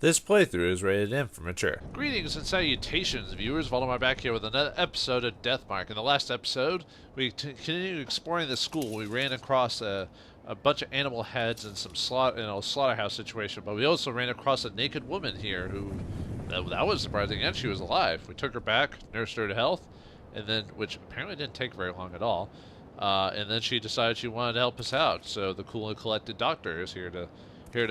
This playthrough is rated M for mature. Greetings and salutations, viewers. Vauldemare back here with another episode of Deathmark. In the last episode, we continued exploring the school. We ran across a bunch of animal heads and some slaughterhouse situation, but we also ran across a naked woman here who, that was surprising, and she was alive. We took her back, nursed her to health, and then, which apparently didn't take very long at all, and then she decided she wanted to help us out. So the cool and collected doctor is here to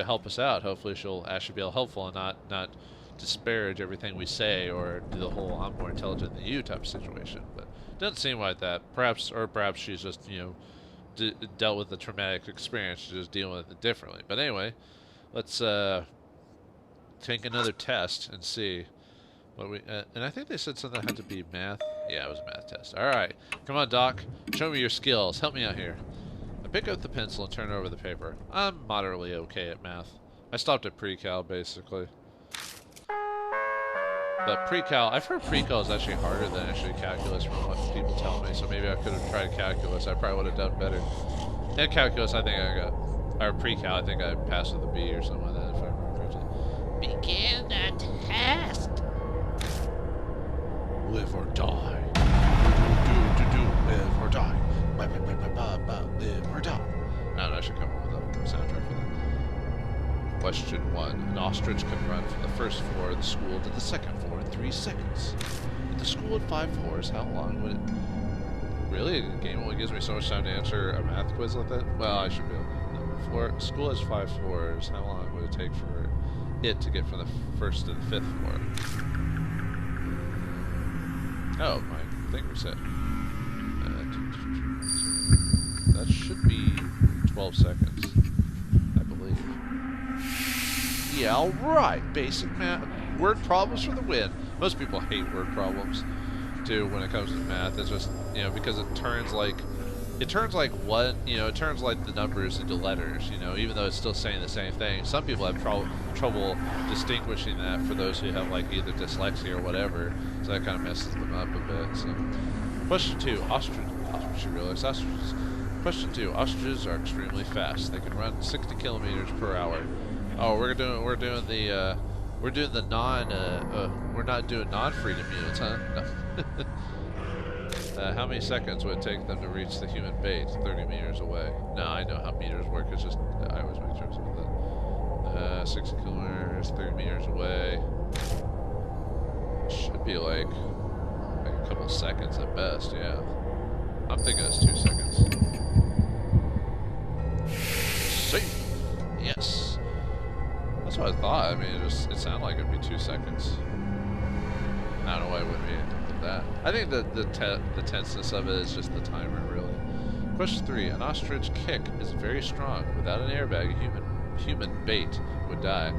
help us out. Hopefully she'll actually be helpful and not disparage everything we say or do the whole "I'm more intelligent than you" type of situation. But it doesn't seem like that. Perhaps she's just dealt with the traumatic experience. She's just dealing with it differently. But anyway, let's take another test and see what we. And I think they said something had to be math. Yeah, it was a math test. All right, come on, Doc. Show me your skills. Help me out here. Pick up the pencil and turn over the paper. I'm moderately okay at math. I stopped at pre-cal, basically. But pre-cal, I've heard pre-cal is actually harder than actually calculus from what people tell me, so maybe I could have tried calculus. I probably would have done better. And calculus, I think I got, or pre-cal, I think I passed with a B or something like that, if I remember correctly. Begin the test. Live or die. Live or die. Live or die. No, I should come up with a soundtrack for that. Question 1. An ostrich can run from the first floor of the school to the second floor in 3 seconds. If the school had 5 floors, how long would it... Really? The game only gives me so much time to answer a math quiz like that? Well, I should be able to. School has 5 floors. How long would it take for it to get from the first to the 5th floor? Oh, my thing reset. That should be 12 seconds, I believe. Yeah, alright. Basic math. Word problems for the win. Most people hate word problems, too, when it comes to math. It's just, because it turns like the numbers into letters, even though it's still saying the same thing. Some people have trouble distinguishing that for those who have, like, either dyslexia or whatever, so that kind of messes them up a bit, so. Question 2. Question 2. Ostriches are extremely fast. They can run 60 kilometers per hour. Oh, we're not doing non-freedom units, huh? No. How many seconds would it take them to reach the human bait 30 meters away? No, I know how meters work. It's just I always make jokes about that. 60 kilometers, 30 meters away. Should be like a couple seconds at best. Yeah, I'm thinking it's 2 seconds. Safe. Yes. That's what I thought. I mean, it sounded like it'd be 2 seconds. I don't know why it wouldn't be like that. I think the tenseness of it is just the timer, really. Question 3. An ostrich kick is very strong. Without an airbag, a human bait would die.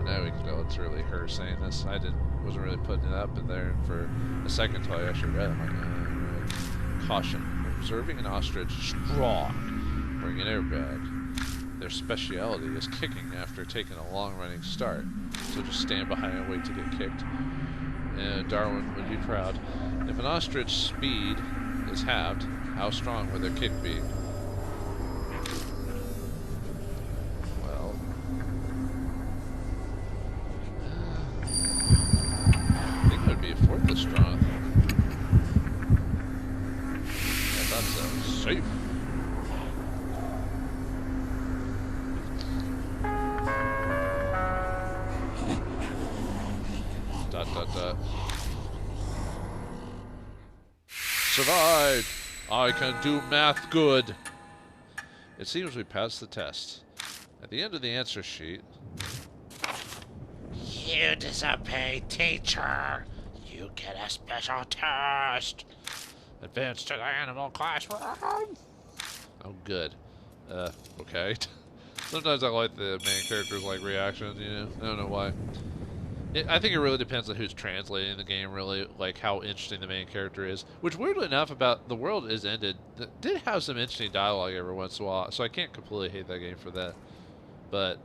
Now we can know it's really her saying this. I wasn't really putting it up in there for a second until I actually read it. I'm like, right. Caution. Observing an ostrich strong. Bring an airbag. Their speciality is kicking after taking a long-running start. So just stand behind and wait to get kicked. And Darwin would be proud. If an ostrich's speed is halved, how strong would their kick be? Well, I think it would be a fourth as strong. I thought so. Safe. Survived! I can do math good! It seems we passed the test. At the end of the answer sheet... You disobeyed, teacher. You get a special test. Advance to the animal classroom! Oh, good. Okay. Sometimes I like the main character's, reactions, I don't know why. I think it really depends on who's translating the game, really, like how interesting the main character is. Which, weirdly enough, about The World Is Ended, did have some interesting dialogue every once in a while, so I can't completely hate that game for that. But,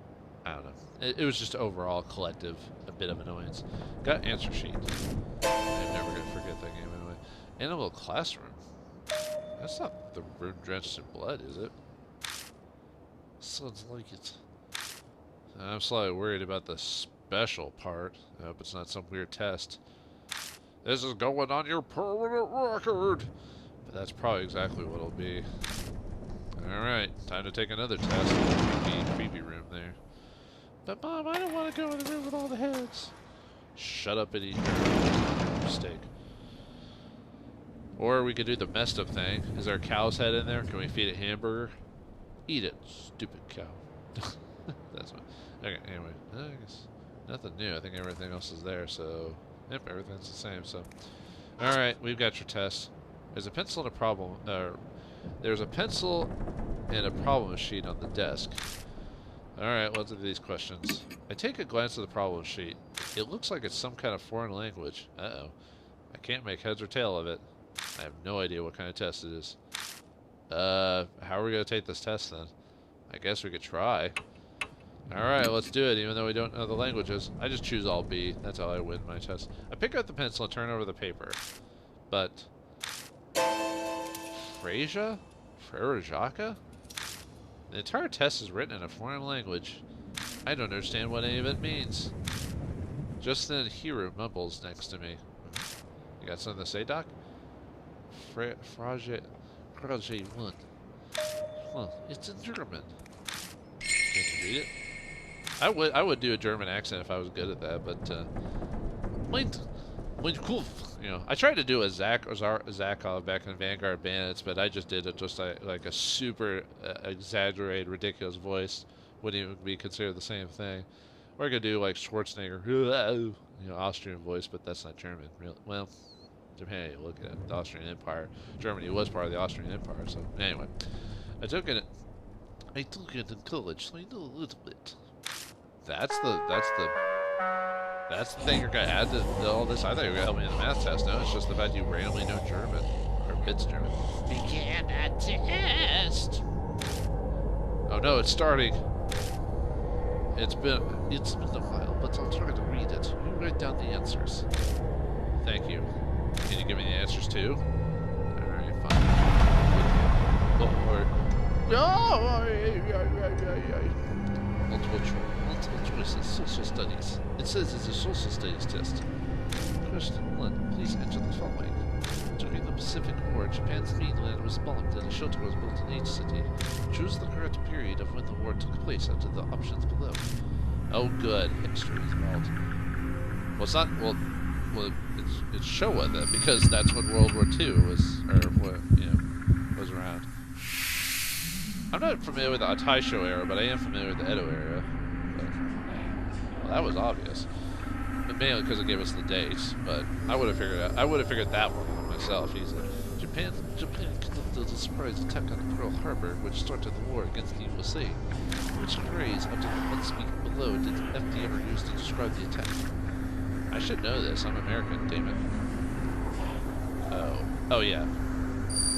I don't know. It was just overall collective, a bit of annoyance. Got answer sheet. I'm never going to forget that game anyway. Animal Classroom. That's not the room drenched in blood, is it? Sounds like it. I'm slightly worried about the special part. I hope it's not some weird test. This is going on your permanent record. But that's probably exactly what it'll be. Alright, time to take another test. Creepy room there. But Mom, I don't want to go in the room with all the heads. Shut up and eat your steak. Or we could do the messed up thing. Is there a cow's head in there? Can we feed it hamburger? Eat it, stupid cow. That's what. Okay, anyway. I guess nothing new. I think everything else is there, so. Yep, everything's the same, so. Alright, we've got your test. There's a pencil and a problem. There's a pencil and a problem sheet on the desk. Alright, let's do these questions. I take a glance at the problem sheet. It looks like it's some kind of foreign language. Uh-oh. I can't make heads or tail of it. I have no idea what kind of test it is. How are we going to take this test then? I guess we could try. Alright, let's do it, even though we don't know the languages. I just choose all B. That's how I win my test. I pick up the pencil and turn over the paper. But... Frasier? Frerajaka? The entire test is written in a foreign language. I don't understand what any of it means. Just then, Hiro mumbles next to me. You got something to say, Doc? Frage 1. Huh, it's in German. Can you read it? I would do a German accent if I was good at that, but you know, I tried to do a Zakov back in Vanguard Bandits, but I just did it just like a super exaggerated, ridiculous voice. Wouldn't even be considered the same thing. Or I could do like Schwarzenegger, you know, Austrian voice, but that's not German, really. Well, Japan, you look at the Austrian Empire. Germany was part of the Austrian Empire, so anyway. I took it in college, so I know a little bit. That's the thing you're gonna add to all this. I thought you were gonna help me in the math test. No, it's just the fact you randomly know German or bits German. Begin a test. Oh no, it's starting. It's been a while, but I'll try to read it. You write down the answers. Thank you. Can you give me the answers too? Alright, fine. Multiple choices, social studies. It says it's a social studies test. Question 1. Please enter the following. During the Pacific War, Japan's mainland was bombed and a shelter was built in each city. Choose the correct period of when the war took place under the options below. Oh good, history is involved. Well, it's not, well, it's Showa then, because that's when World War II was, or what, you know, was around. I'm not familiar with the Taisho era, but I am familiar with the Edo era. But, well, that was obvious. But mainly because it gave us the dates, but I would have figured that one out myself easily. Japan conducted a surprise attack on Pearl Harbor, which started the war against the USA. Which phrase under the unspeak below did the FD use to describe the attack? I should know this. I'm American, damn it. Oh yeah.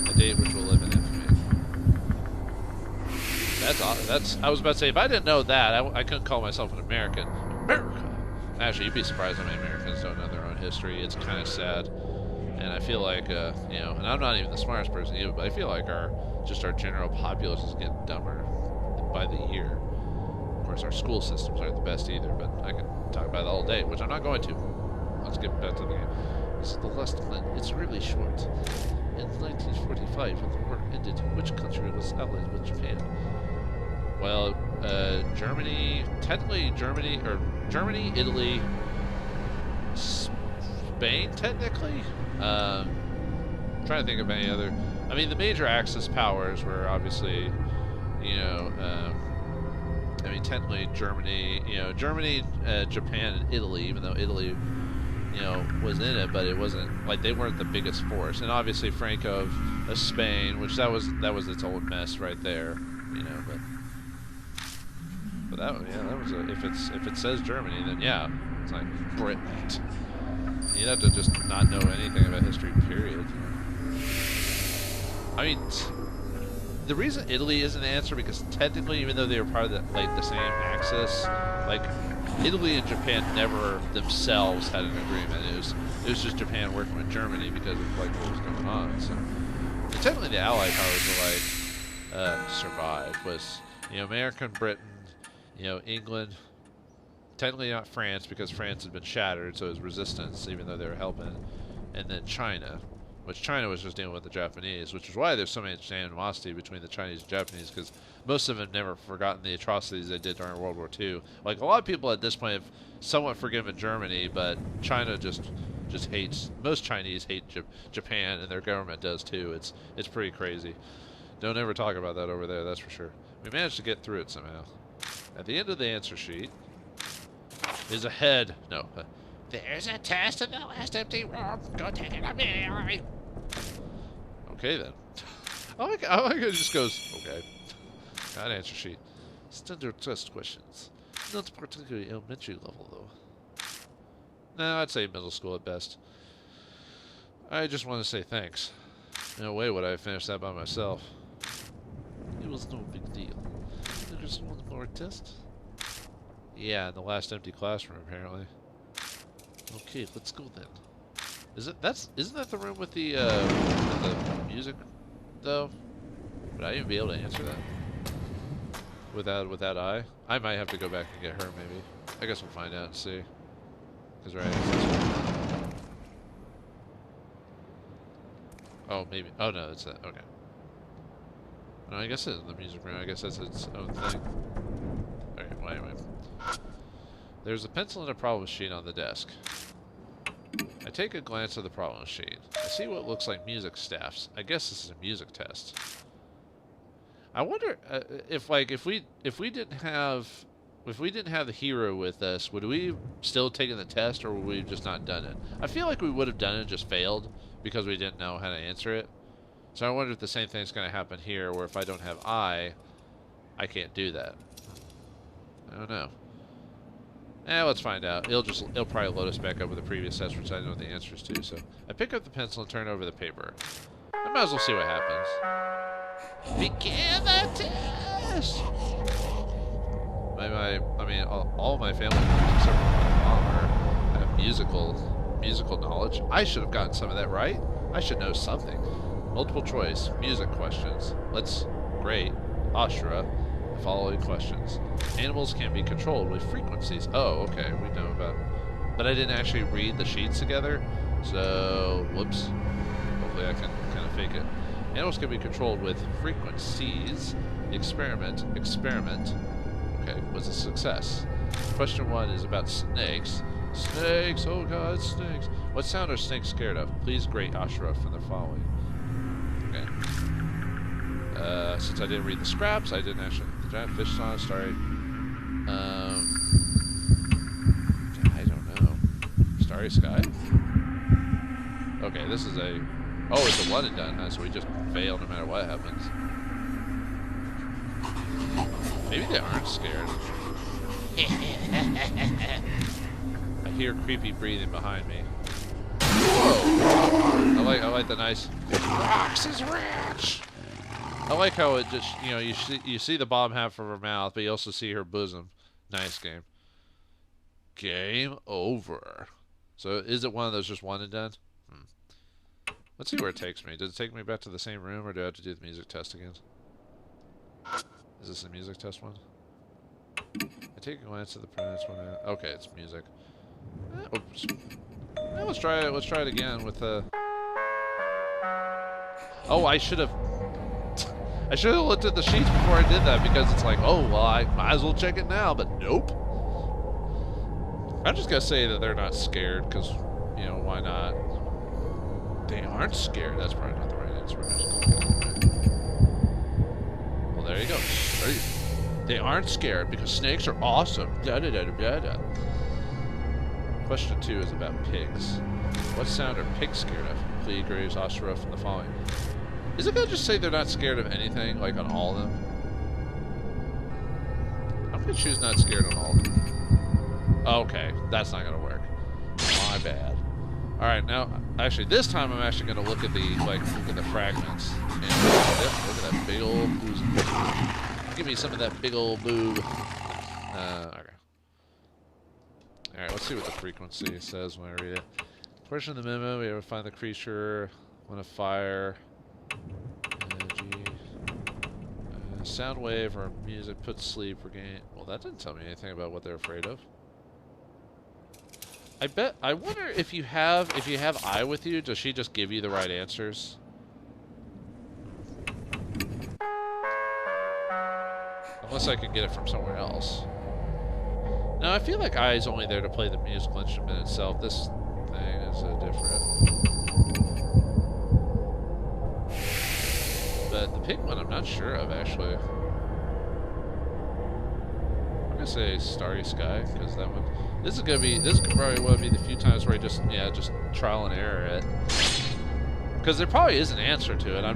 A date which will live in infamy. That's. I was about to say, if I didn't know that, I couldn't call myself an American. America. Actually, you'd be surprised how many Americans don't know their own history. It's kind of sad, and I feel like, you know, and I'm not even the smartest person either, but I feel like our general populace is getting dumber by the year. Of course, our school systems aren't the best either, but I can talk about it all day, which I'm not going to. Let's get back to the game. This is the last one. It's really short. In 1945, when the war ended, which country was allied with Japan? Well, Germany, technically Germany, Italy, Spain, technically? Trying to think of any other. I mean, the major Axis powers were obviously, you know, I mean, technically Germany, you know, Japan, and Italy, even though Italy, you know, was in it, but it wasn't, like, they weren't the biggest force. And obviously Franco of Spain, which that was its own mess right there, you know, but that, yeah, that was if it says Germany, then yeah, it's like Britain. You'd have to just not know anything about history, period. I mean, the reason Italy isn't the answer, because technically, even though they were part of the same Axis, like, Italy and Japan never themselves had an agreement. It was just Japan working with Germany because of like what was going on. So, and technically, the Allied powers were like survived. Was, you know, America and Britain, you know, England, Technically not France, because France had been shattered, so it was resistance, even though they were helping. And then China, which China was just dealing with the Japanese, which is why there's so much animosity between the Chinese and Japanese, because most of them never forgotten the atrocities they did during World War II. Like, a lot of people at this point have somewhat forgiven Germany, but China just hates, most Chinese hate Japan, and their government does too. It's pretty crazy. Don't ever talk about that over there, that's for sure. We managed to get through it somehow. At the end of the answer sheet is a head. No. There's a test in the last empty room. Go take it immediately. Okay then. I like how it just goes, okay. Got an answer sheet. Standard test questions. Not particularly elementary level though. No, I'd say middle school at best. I just want to say thanks. No way would I have finished that by myself. It was no big deal. There's one more test. Yeah, in the last empty classroom apparently. Okay, let's go then. Isn't that the room with the music though? Would I even be able to answer that? With that eye? I might have to go back and get her maybe. I guess we'll find out and see. Cause right. Oh maybe. Oh no, it's that. Okay. No, I guess it's the music room. I guess that's its own thing. Okay. Well, anyway. There's a pencil and a problem sheet on the desk. I take a glance at the problem sheet. I see what looks like music staffs. I guess this is a music test. I wonder if we didn't have the hero with us, would we still taken the test, or would we have just not done it? I feel like we would have done it, just failed because we didn't know how to answer it. So I wonder if the same thing's going to happen here, where if I don't have I can't do that. I don't know. Let's find out. It'll probably load us back up with the previous test, which I know the answers to. So I pick up the pencil and turn over the paper. I might as well see what happens. Begin the test. I mean, all my family members except for my mom have musical knowledge. I should have gotten some of that right. I should know something. Multiple choice music questions. Great. Ashura. The following questions. Animals can be controlled with frequencies. Oh, okay, we know about. But I didn't actually read the sheets together, so whoops. Hopefully I can kind of fake it. Animals can be controlled with frequencies. Experiment. Okay, was a success. Question 1 is about snakes. Snakes, oh god, snakes. What sound are snakes scared of? Please grade Ashura from the following. Okay. Since I didn't read the scraps, I didn't actually. The giant fish song, sorry. I don't know. Starry Sky? Okay, this is a. Oh, it's a one and done, huh? So we just fail no matter what happens. Maybe they aren't scared. I hear creepy breathing behind me. Whoa! I like the nice. Rox is rich. I like how it just, you see the bottom half of her mouth, but you also see her bosom. Nice game. Game over. So is it one of those just one and done? Let's see where it takes me. Does it take me back to the same room, or do I have to do the music test again? Is this the music test one? I take a glance at the prints one. Okay, it's music. Oops. Let's try it. Let's try it again with the. Oh, I should have looked at the sheets before I did that, because it's like, oh, well, I might as well check it now, but nope. I'm just gonna say that they're not scared, because, why not? They aren't scared. That's probably not the right answer. Well, there you go. They aren't scared because snakes are awesome. Da da da da da. Question 2 is about pigs. What sound are pigs scared of? Please grade Ashura from the following. Is it gonna just say they're not scared of anything, like on all of them? I'm gonna choose not scared on all of them. Okay, that's not gonna work. My bad. Alright, now, actually, this time I'm actually gonna look at the fragments. And, look at that big old booze. Give me some of that big old boob. Okay. Alright, let's see what the frequency says when I read it. Portion of the memo, we ever find the creature when a fire. Sound wave or music put to sleep or gain. Well, that didn't tell me anything about what they're afraid of. I wonder if you have I with you, does she just give you the right answers? Unless I can get it from somewhere else. No, I feel like I is only there to play the musical instrument itself. This thing is different. But the pig one I'm not sure of, actually. I'm gonna say Starry Sky, because that one... This could probably one be the few times where I just trial and error it. Because there probably is an answer to it, I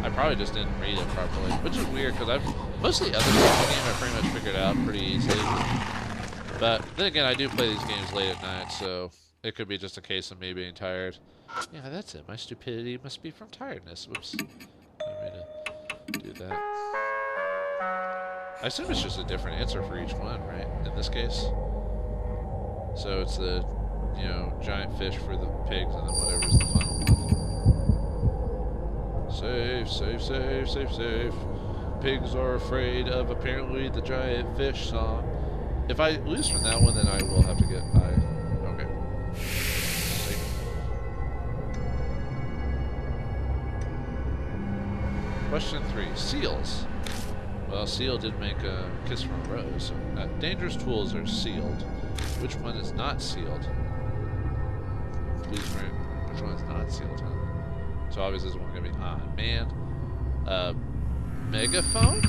probably just didn't read it properly. Which is weird, because most of the other stuff in the game I pretty much figured out pretty easily. But then again, I do play these games late at night, so it could be just a case of me being tired. Yeah, that's it. My stupidity must be from tiredness. Whoops. I didn't mean to do that. I assume it's just a different answer for each one, right? In this case. So it's the, giant fish for the pigs, and then whatever's the final one. Safe, safe, safe, safe, safe. Pigs are afraid of apparently the giant fish song. If I lose from that one, then I will have to get okay. Safe. Question 3. Seals. Well, seal did make a kiss from a rose. So, dangerous tools are sealed. Which one is not sealed? Please, which one is not sealed? Huh? So obviously this one's gonna be on man. Megaphone?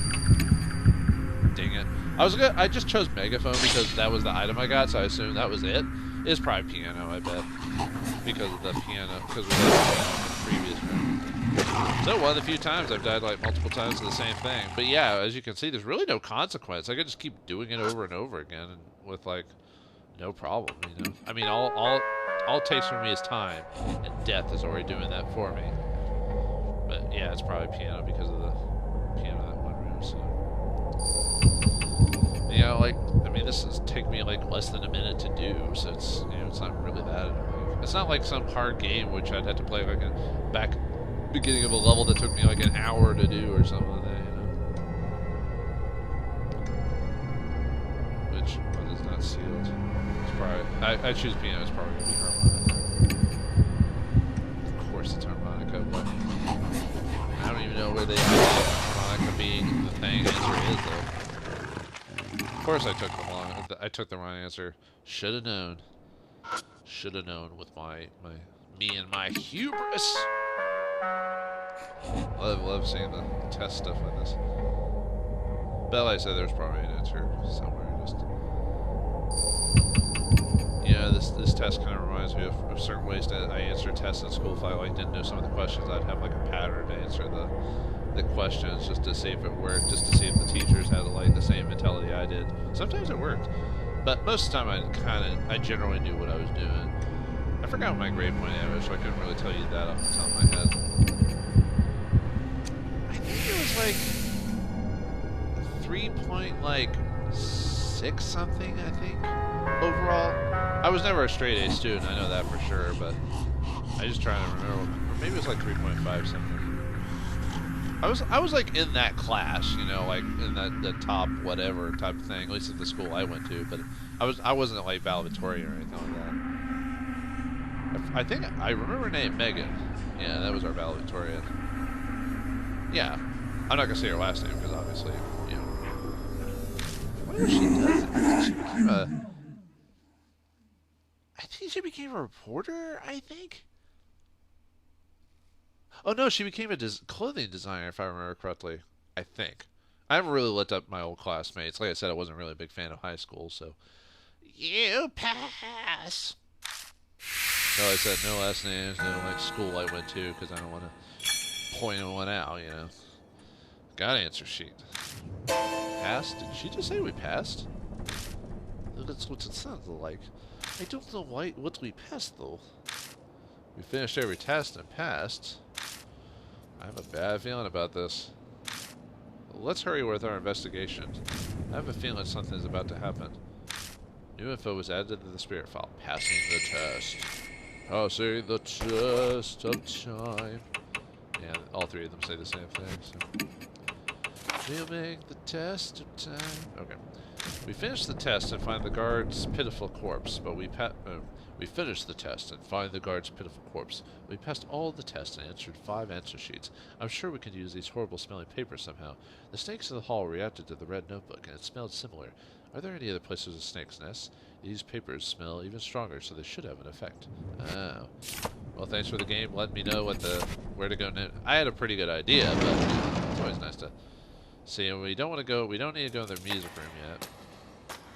Dang it! I just chose megaphone because that was the item I got, so I assumed that was it. It's probably piano, I bet, because of the piano. Because we had piano in the previous room. So one of the few times I've died like multiple times to the same thing. But yeah, as you can see, there's really no consequence. I could just keep doing it over and over again, and with like no problem, I mean, all it takes from me is time, and death is already doing that for me. But yeah, it's probably piano because of the piano in that one room. So yeah, this is take me like less than a minute to do, so it's it's not really that annoying. It's not like some hard game which I'd have to play like a beginning of a level that took me like an hour to do or something like that, Which one is not sealed? It's probably I choose piano. It's probably gonna be harmonica. Of course, it's harmonica. But I don't even know where the harmonica being the thing answer is though. Of course, I took the wrong answer. Should have known. Should have known with me and my hubris. Love seeing the test stuff like this. But like I said, there's probably an answer somewhere. This test kind of reminds me of certain ways that I answer tests in school. If I didn't know some of the questions, I'd have like a pattern to answer the questions just to see if it worked, just to see if the teachers had the same mentality I did. Sometimes it worked, but most of the time I generally knew what I was doing. I forgot my grade point average, so I couldn't really tell you that off the top of my head. I think it was like 3.6 something, I think, overall. I was never a straight A student, I know that for sure, but I just trying to remember. Maybe it was like 3.5 something. I was like in that class, like in the top whatever type of thing, at least at the school I went to, but I wasn't like valedictorian or anything like that. I think I remember her name, Megan. Yeah, that was our valedictorian. Yeah. I'm not gonna say her last name because obviously, I wonder what she does. I think she became a reporter, I think. Oh no, she became a clothing designer, if I remember correctly. I think. I haven't really looked up my old classmates. Like I said, I wasn't really a big fan of high school, so. You pass! So I said no last names, no school I went to, because I don't want to point one out, Got an answer sheet. Passed? Did she just say we passed? That's what it sounds like. I don't know what we passed, though. We finished every test and passed. I have a bad feeling about this. Let's hurry with our investigation. I have a feeling something is about to happen. New info was added to the spirit file. Passing the test. Passing the test of time. Yeah, all three of them say the same thing. So. We'll make the test of time. Okay. We finished the test and find the guard's pitiful corpse, but we finished the test and find the guard's pitiful corpse. We passed all the tests and answered 5 answer sheets. I'm sure we could use these horrible smelling papers somehow. The snakes in the hall reacted to the red notebook, and it smelled similar. Are there any other places with snakes' nests? These papers smell even stronger, so they should have an effect. Oh. Well, thanks for the game. Let me know where to go now. I had a pretty good idea, but you know, it's always nice to see. We don't want to go. We don't need to go in their music room yet.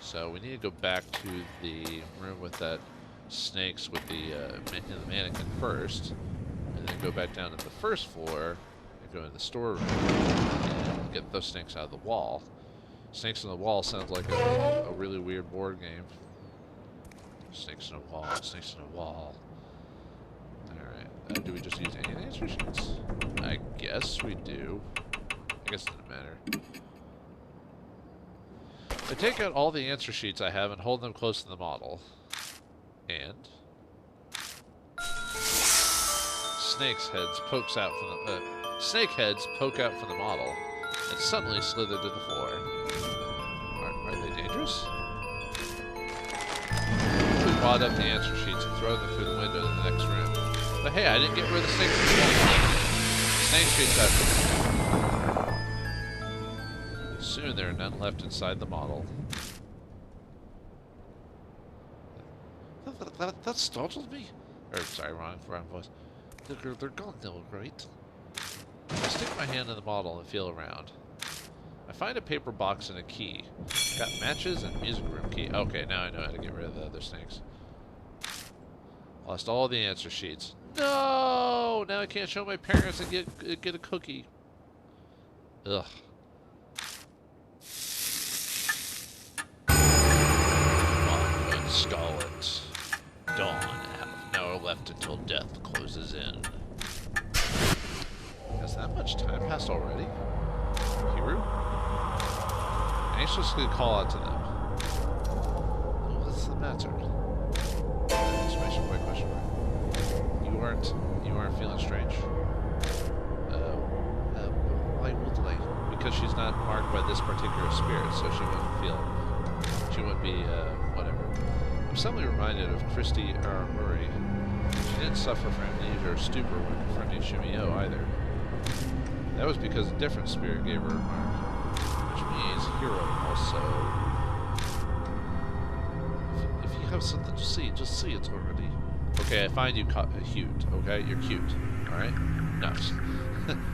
So we need to go back to the room with that snakes with the mannequin first, and then go back down to the first floor and go in the storeroom and get those snakes out of the wall. Snakes on the wall sounds like a really weird board game. Snakes on a wall, snakes on a wall. Alright, do we just use any answer sheets? I guess we do. I guess it doesn't matter. I take out all the answer sheets I have and hold them close to the model. And snake heads poke out from the model and suddenly slither to the floor. Are they dangerous? We wad up the answer sheets and throw them through the window in the next room. But hey, I didn't get rid of the snake sheets. Snake sheets out. Soon there are none left inside the model. That startled me. Or, sorry, wrong voice. They're gone now, right? I stick my hand in the model and feel around. I find a paper box and a key. Got matches and music room key. Okay, now I know how to get rid of the other snakes. Lost all the answer sheets. No! Now I can't show my parents and get a cookie. Ugh. Scarlet. Dawn. Half an hour left until death closes in. Has that much time passed already? Hiru? Anxiously call out to them. What's the matter? Exclamation point, question mark. You aren't feeling strange? Why would I? Because she's not marked by this particular spirit, so she wouldn't be, whatever. I'm suddenly reminded of Christy Murray. She didn't suffer from amnesia or stupor when confronting Shimio either. That was because a different spirit gave her a mark, which means hero also. If you have something to see, just see it already. Okay, I find you cute. Okay, you're cute. All right, no.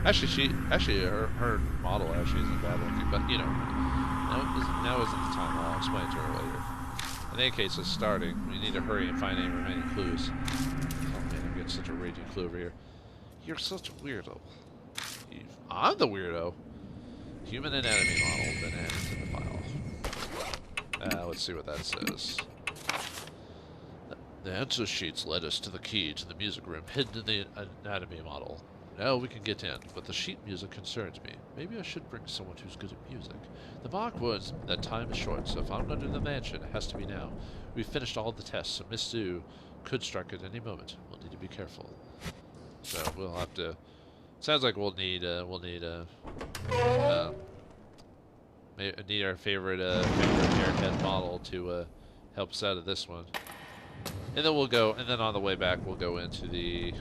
actually, her model actually isn't bad looking, but you know, now isn't the time. I'll explain to her later. In any case, it's starting. We need to hurry and find any remaining clues. Oh man, I'm getting such a raging clue over here. You're such a weirdo. I'm the weirdo. Human anatomy model been added to the file. Let's see what that says. The answer sheets led us to the key to the music room hidden in the anatomy model. Now we can get in, but the sheet music concerns me. Maybe I should bring someone who's good at music. The mark was that time is short, so if I'm under the mansion, it has to be now. We've finished all the tests, so Miss Sue could strike at any moment. We'll need to be careful. So we'll have to. Sounds like we'll need our favorite airhead model to help us out of this one. And then we'll go. And then on the way back, we'll go into the.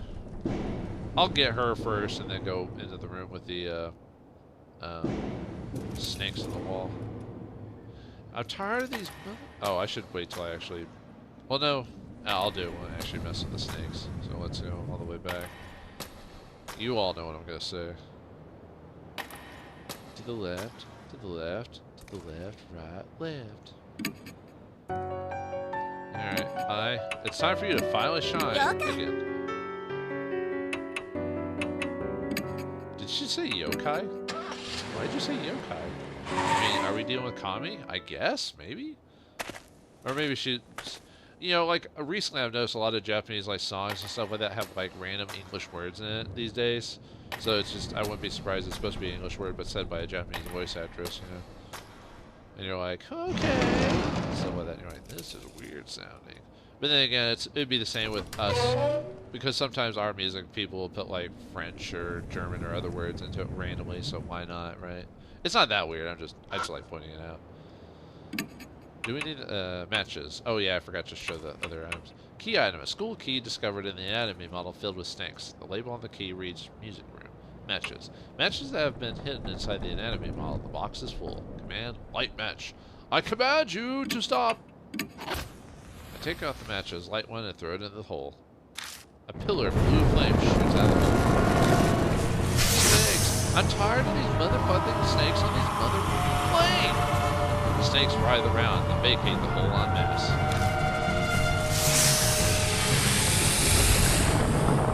I'll get her first, and then go into the room with the snakes on the wall. I'm tired of these. Oh, I should wait till I actually. Well, no, I'll do it when I actually mess with the snakes. So let's go all the way back. You all know what I'm gonna say. To the left, to the left, to the left, right, left. Alright, it's time for you to finally shine again. Did she say yokai? Why did you say yokai? I mean, are we dealing with Kami? I guess, maybe? Or maybe she... You know, like, recently I've noticed a lot of Japanese, like, songs and stuff like that have, like, random English words in it these days. So it's just, I wouldn't be surprised it's supposed to be an English word, but said by a Japanese voice actress, you know? And you're like, okay! Stuff like that, and you're like, this is weird sounding. But then again, it'd be the same with us, because sometimes our music people will put, like, French or German or other words into it randomly, so why not, right? It's not that weird, I just like pointing it out. Do we need matches? Oh yeah, I forgot to show the other items. Key item. A school key discovered in the anatomy model filled with snakes. The label on the key reads music room. Matches. Matches that have been hidden inside the anatomy model. The box is full. Command, light match. I command you to stop. I take out the matches, light one, and throw it into the hole. A pillar of blue flame shoots out of it. Snakes! I'm tired of these motherfucking snakes on these motherfucking planes! The snakes writhe around and vacate the hole en masse.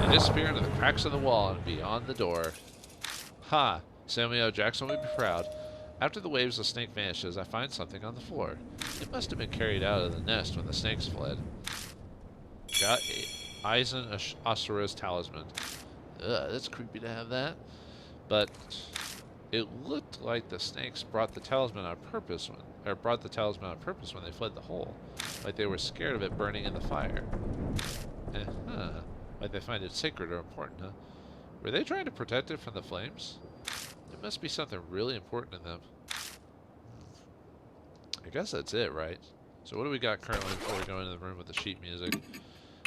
They disappear into the cracks of the wall and beyond the door. Ha! Samuel L. Jackson would be proud. After the waves of snake vanishes, I find something on the floor. It must have been carried out of the nest when the snakes fled. Got Eisen Osura's talisman. Ugh, that's creepy to have that. But it looked like the snakes brought the talisman on purpose when they fled the hole. Like they were scared of it burning in the fire. Like they find it sacred or important, huh? Were they trying to protect it from the flames? It must be something really important to them. I guess that's it, right? So what do we got currently before we go into the room with the sheet music?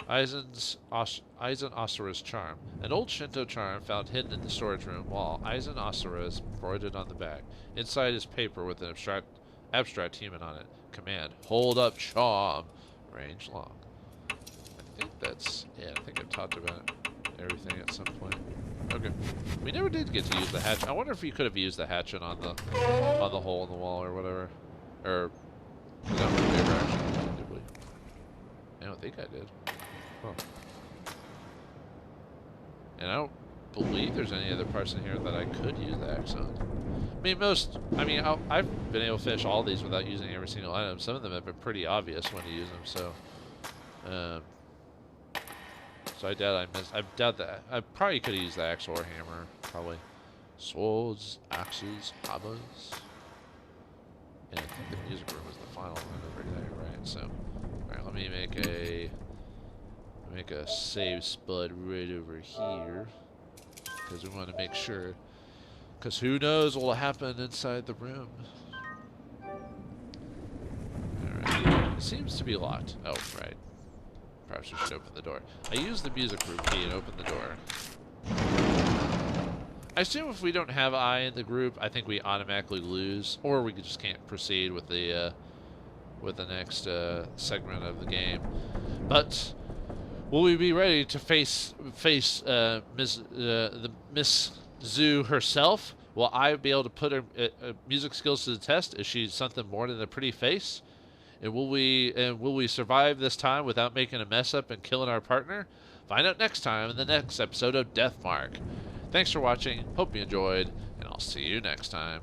Eisen Osura's charm. An old Shinto charm found hidden in the storage room wall. Eisen Osura is embroidered on the back. Inside is paper with an abstract human on it. Command, hold up charm. Range long. I think that's it. I think I've talked about everything at some point. Okay. We never did get to use the hatchet. I wonder if we could have used the hatchet on the hole in the wall or whatever. Or was that what we ever actually did we? I don't think I did. Huh. And I don't believe there's any other parts in here that I could use the axe on. I've been able to finish all these without using every single item. Some of them have been pretty obvious when to use them, so I doubt that. I probably could have used the axe or hammer, probably. Swords, axes, hammers. And I think the music room was the final one over there, right? So, alright, let me make a save spud right over here. Because we want to make sure. Because who knows what will happen inside the room. Alright, it seems to be locked. Oh, right. Perhaps we should open the door. I used the music room key and opened the door. I assume if we don't have I in the group, I think we automatically lose, or we just can't proceed with the next segment of the game. But will we be ready to face Miss Zoo herself? Will I be able to put her music skills to the test? Is she something more than a pretty face? And will we survive this time without making a mess up and killing our partner? Find out next time in the next episode of Deathmark. Thanks for watching, hope you enjoyed, and I'll see you next time.